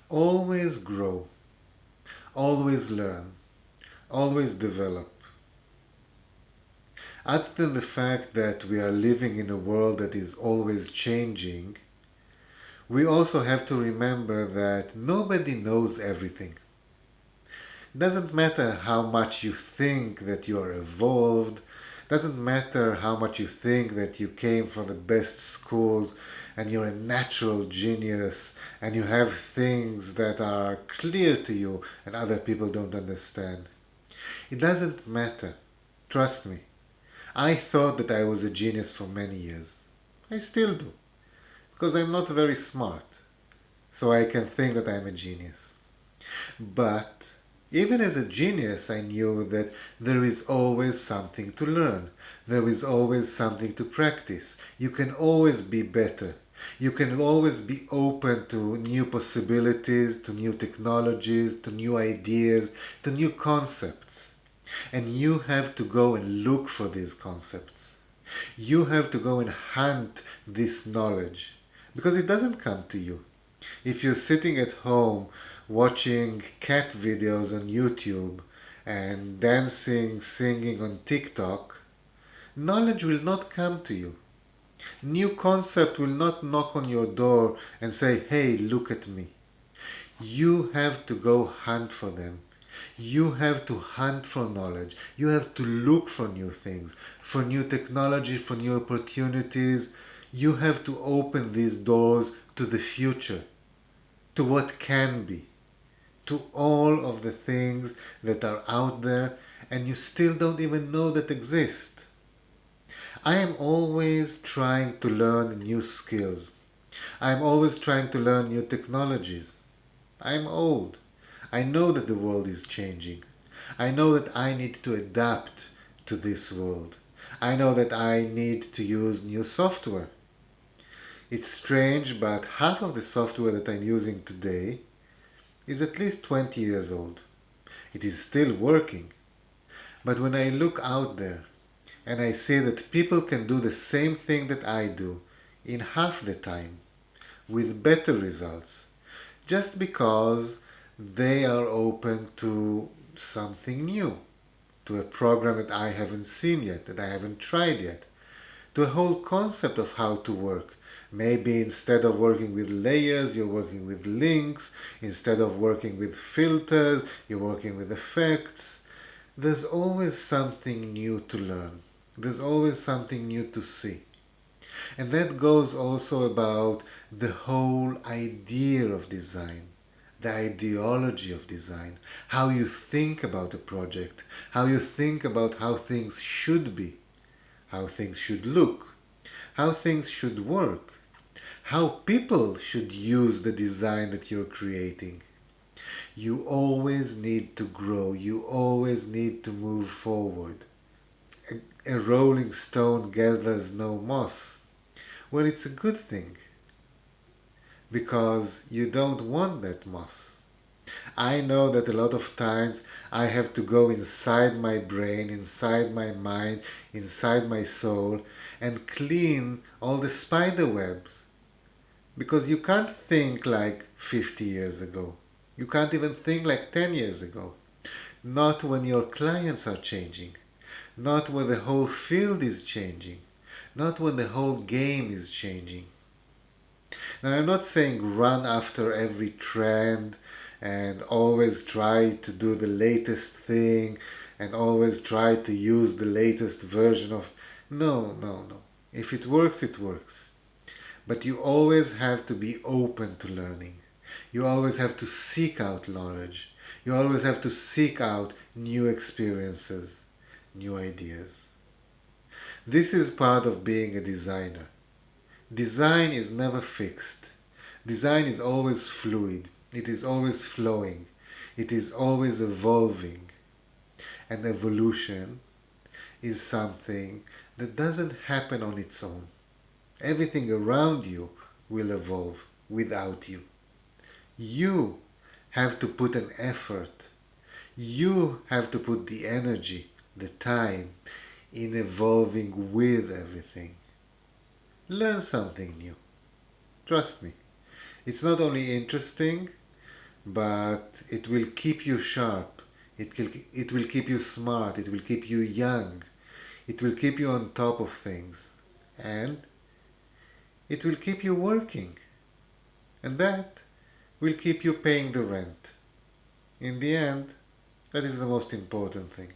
Always grow, always learn, always develop. Other than the fact that we are living in a world that is always changing, we also have to remember that nobody knows everything. Doesn't matter how much you think that you are evolved, doesn't matter how much you think that you came from the best schools and you're a natural genius and you have things that are clear to you and other people don't understand. It doesn't matter. Trust me. I thought that I was a genius for many years. I still do, because I'm not very smart, so I can think that I'm a genius. But even as a genius, I knew that there is always something to learn. There is always something to practice. You can always be better. You can always be open to new possibilities, to new technologies, to new ideas, to new concepts. And you have to go and look for these concepts. You have to go and hunt this knowledge because it doesn't come to you. If you're sitting at home watching cat videos on YouTube and dancing, singing on TikTok, knowledge will not come to you. New concept will not knock on your door and say, hey, look at me. You have to go hunt for them. You have to hunt for knowledge. You have to look for new things, for new technology, for new opportunities. You have to open these doors to the future, to what can be, to all of the things that are out there and you still don't even know that exist. I am always trying to learn new skills. I am always trying to learn new technologies. I am old. I know that the world is changing. I know that I need to adapt to this world. I know that I need to use new software. It's strange, but half of the software that I'm using today is at least 20 years old. It is still working. But when I look out there and I see that people can do the same thing that I do in half the time with better results, just because they are open to something new, to a program that I haven't seen yet, that I haven't tried yet, to a whole concept of how to work. Maybe instead of working with layers, you're working with links. Instead of working with filters, you're working with effects. There's always something new to learn. There's always something new to see. And that goes also about the whole idea of design, the ideology of design, how you think about a project, how you think about how things should be, how things should look, how things should work, how people should use the design that you're creating. You always need to grow. You always need to move forward. A rolling stone gathers no moss. Well, it's a good thing because you don't want that moss. I know that a lot of times I have to go inside my brain, inside my mind, inside my soul and clean all the spider webs. Because you can't think like 50 years ago. You can't even think like 10 years ago. Not when your clients are changing. Not when the whole field is changing. Not when the whole game is changing. Now, I'm not saying run after every trend and always try to do the latest thing and always try to use the latest version of... No, no, no. If it works, it works. But you always have to be open to learning. You always have to seek out knowledge. You always have to seek out new experiences, new ideas. This is part of being a designer. Design is never fixed. Design is always fluid. It is always flowing. It is always evolving. And evolution is something that doesn't happen on its own. Everything around you will evolve without you. You have to put an effort. You have to put the energy, the time in evolving with everything. Learn something new. Trust me. It's not only interesting, but it will keep you sharp. It will keep you smart. It will keep you young. It will keep you on top of things. And it will keep you working. And that will keep you paying the rent. In the end, that is the most important thing.